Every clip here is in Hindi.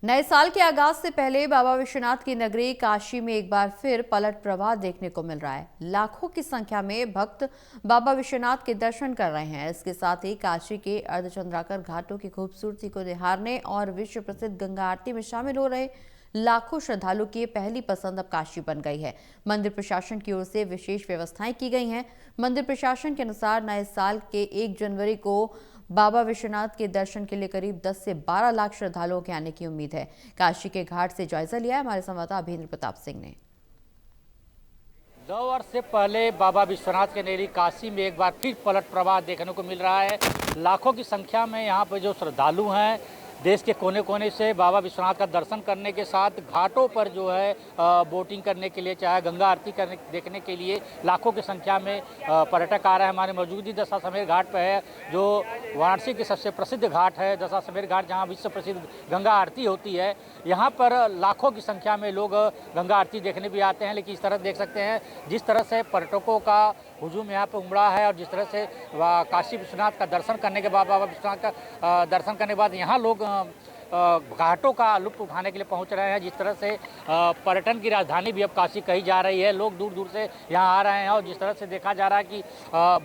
नए साल के आगाज से पहले बाबा विश्वनाथ की नगरी काशी में एक बार फिर पलट प्रवाह देखने को मिल रहा है। लाखों की संख्या में भक्त बाबा विश्वनाथ के दर्शन कर रहे हैं। इसके साथ ही काशी के अर्धचंद्राकर घाटों की खूबसूरती को निहारने और विश्व प्रसिद्ध गंगा आरती में शामिल हो रहे लाखों श्रद्धालु की पहली पसंद अब काशी बन गई है। मंदिर प्रशासन की ओर से विशेष व्यवस्थाएं की गई हैं। मंदिर प्रशासन के अनुसार नए साल के 1 जनवरी को बाबा विश्वनाथ के दर्शन के लिए करीब 10 से 12 लाख श्रद्धालुओं के आने की उम्मीद है। काशी के घाट से जायजा लिया है हमारे संवाददाता अभिन्द्र प्रताप सिंह ने। 2 वर्ष से पहले बाबा विश्वनाथ के नगरी काशी में एक बार फिर पलट प्रवाह देखने को मिल रहा है। लाखों की संख्या में यहाँ पर जो श्रद्धालु हैं, देश के कोने कोने से बाबा विश्वनाथ का दर्शन करने के साथ घाटों पर जो है बोटिंग करने के लिए, चाहे गंगा आरती देखने के लिए लाखों की संख्या में पर्यटक आ रहे हैं। हमारी मौजूदगी दशाश्वमेध घाट पर है, जो वाराणसी के सबसे प्रसिद्ध घाट है। दशाश्वमेध घाट जहाँ विश्व प्रसिद्ध गंगा आरती होती है, यहाँ पर लाखों की संख्या में लोग गंगा आरती देखने भी आते हैं। लेकिन इस तरह देख सकते हैं जिस तरह से पर्यटकों का हुजूम यहाँ पर उमड़ा है और जिस तरह से काशी विश्वनाथ का दर्शन करने के बाद, बाबा विश्वनाथ का दर्शन करने के बाद यहाँ लोग घाटों का लुत्फ उठाने के लिए पहुंच रहे हैं। जिस तरह से पर्यटन की राजधानी भी अब काशी कही जा रही है। लोग दूर दूर से यहाँ आ रहे हैं और जिस तरह से देखा जा रहा है कि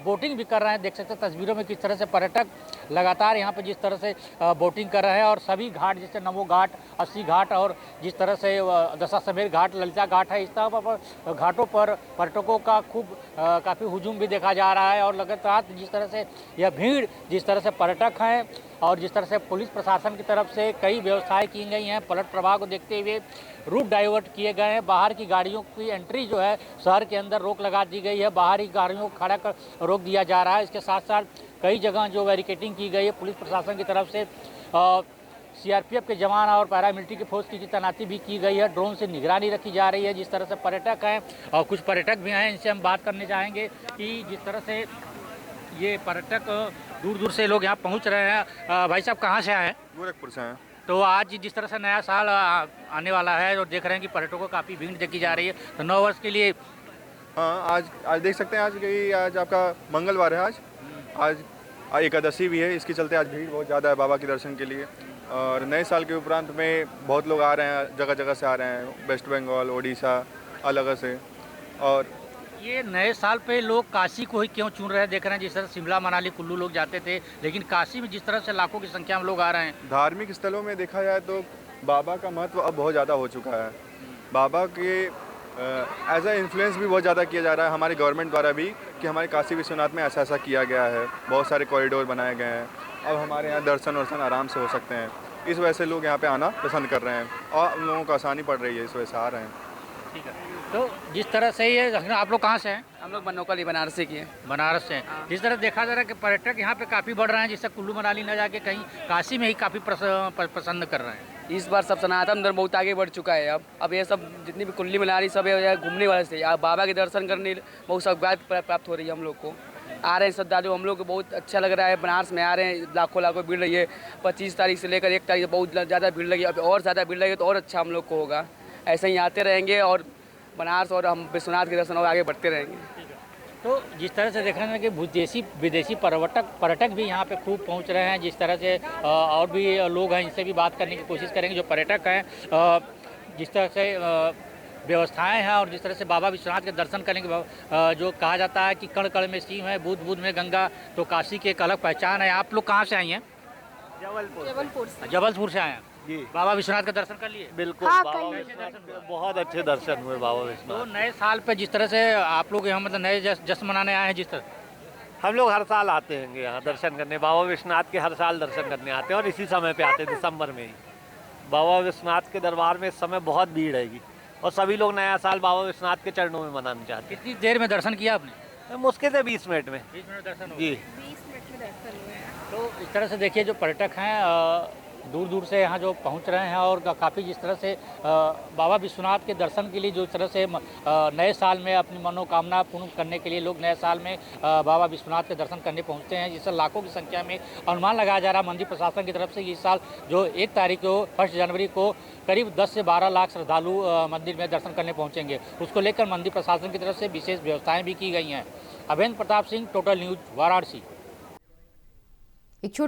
बोटिंग भी कर रहे हैं। देख सकते हैं तस्वीरों में किस तरह से पर्यटक लगातार यहाँ पर जिस तरह से बोटिंग कर रहे हैं। और सभी घाट जैसे नमो घाट, 80 घाट और जिस तरह से दशाश्वमेध घाट, ललिता घाट है, इस तरह पर घाटों पर पर्यटकों का खूब काफ़ी हुजूम भी देखा जा रहा है। और लगातार जिस तरह से यह भीड़, जिस तरह से पर्यटक हैं और जिस तरह से पुलिस प्रशासन की तरफ से कई व्यवस्थाएं की गई हैं, पलट प्रवाह को देखते हुए रूट डाइवर्ट किए गए हैं। बाहर की गाड़ियों की एंट्री जो है शहर के अंदर रोक लगा दी गई है। बाहरी गाड़ियों को खड़ा कर रोक दिया जा रहा है। इसके साथ साथ कई जगह जो बैरिकेडिंग की गई है पुलिस प्रशासन की तरफ से। सीआरपीएफ के जवान और पैरामिलिट्री की फोर्स की तैनाती भी की गई है। ड्रोन से निगरानी रखी जा रही है। जिस तरह से पर्यटक हैं और कुछ पर्यटक भी हैं, इनसे हम बात करने चाहेंगे कि जिस तरह से ये पर्यटक दूर दूर से लोग यहाँ पहुँच रहे हैं। भाई साहब कहाँ से आए हैं? गोरखपुर से हैं। तो आज जिस तरह से नया साल आने वाला है और देख रहे हैं कि पर्यटकों को काफ़ी भीड़ देखी जा रही है, तो 9 वर्ष के लिए हाँ, आज देख सकते हैं आज आपका मंगलवार है। आज एकादशी भी है, इसके चलते आज भीड़ बहुत ज़्यादा है बाबा के दर्शन के लिए। और नए साल के उपरांत में बहुत लोग आ रहे हैं, जगह जगह से आ रहे हैं, वेस्ट बंगाल, उड़ीसा, अलग से। और ये नए साल पे लोग काशी को ही क्यों चुन रहे हैं? देख रहे हैं जिस तरह शिमला, मनाली, कुल्लू लोग जाते थे, लेकिन काशी में जिस तरह से लाखों की संख्या में लोग आ रहे हैं। धार्मिक स्थलों में देखा जाए तो बाबा का महत्व अब बहुत ज़्यादा हो चुका है। बाबा के एज ए इन्फ्लुएंस भी बहुत ज़्यादा किया जा रहा है हमारी गवर्नमेंट द्वारा भी, कि हमारे काशी विश्वनाथ में ऐसा ऐसा किया गया है, बहुत सारे कॉरिडोर बनाए गए हैं। अब हमारे यहाँ दर्शन वर्शन आराम से हो सकते हैं। इस वजह से लोग यहाँ पे आना पसंद कर रहे हैं और उन लोगों को आसानी पड़ रही है, इस वजह से आ रहे हैं। ठीक है, तो जिस तरह से ये आप लोग कहाँ से हैं? हम लोग बनोकली बनारस से किए। बनारस से। जिस तरह देखा जा रहा है कि पर्यटक यहाँ पे काफ़ी बढ़ रहे हैं, जिससे कुल्लू मनाली न जाके कहीं काशी में ही काफ़ी पसंद कर रहे हैं। इस बार सब सनातन धर्म बहुत आगे बढ़ चुका है। अब ये सब जितनी भी कुल्ली मनाली सब है घूमने वाले से बाबा के दर्शन करने बहुत सौगात प्राप्त हो रही है। हम लोग को आ रहे हैं श्रद्धालु, हम लोग को बहुत अच्छा लग रहा है। बनारस में आ रहे हैं, लाखों लाखों भीड़ रही है। 25 तारीख से लेकर 1 तारीख बहुत ज़्यादा भीड़ लगी। अब और ज़्यादा भीड़ लगी तो और अच्छा हम लोग को होगा। ऐसे ही आते रहेंगे और बनारस और हम विश्वनाथ के दर्शन और आगे बढ़ते रहेंगे। तो जिस तरह से देख रहे हैं कि विदेशी पर्यटक भी यहाँ पे खूब पहुँच रहे हैं। जिस तरह से और भी लोग हैं, इनसे भी बात करने की कोशिश करेंगे जो पर्यटक हैं। जिस तरह से व्यवस्थाएं हैं और जिस तरह से बाबा विश्वनाथ के दर्शन करने के जो कहा जाता है कि कण कण में शिव है, बूंद बूंद में गंगा, तो काशी की एक अलग पहचान है। आप लोग कहाँ से आई हैं? जबलपुर से आए हैं जी। बाबा विश्वनाथ का दर्शन कर लिए? बिल्कुल। हाँ, बाबा विश्वनाथ के बहुत अच्छे दर्शन हुए बाबा तो विश्वनाथ। नए साल पे जिस तरह से आप लोग यहाँ मतलब नए जश्न मनाने आए हैं, जिस तरह हम लोग हर साल आते हैं यहाँ दर्शन करने। बाबा विश्वनाथ के हर साल दर्शन करने आते हैं और इसी समय पे आते हैं, दिसंबर में ही। बाबा विश्वनाथ के दरबार में इस समय बहुत भीड़ रहेगी और सभी लोग नया साल बाबा विश्वनाथ के चरणों में मनाना चाहते कितनी देर में दर्शन किया आपने? हैं। मुश्किल से 20 मिनट में। 20 मिनट दर्शन हो जी। 20 मिनट में दर्शन हुए हैं। तो इस तरह से देखिए जो पर्यटक हैं दूर दूर से यहाँ जो पहुँच रहे हैं और काफ़ी जिस तरह से बाबा विश्वनाथ के दर्शन के लिए जो तरह से नए साल में अपनी मनोकामना पूर्ण करने के लिए लोग नए साल में बाबा विश्वनाथ के दर्शन करने पहुँचते हैं, जिससे लाखों की संख्या में अनुमान लगाया जा रहा है मंदिर प्रशासन की तरफ से इस साल जो 1 तारीख को 1 जनवरी को करीब 10 से 12 लाख श्रद्धालु मंदिर में दर्शन करने पहुँचेंगे। उसको लेकर मंदिर प्रशासन की तरफ से विशेष व्यवस्थाएँ भी की गई हैं। अभिन्द्र प्रताप सिंह, टोटल न्यूज़, वाराणसी।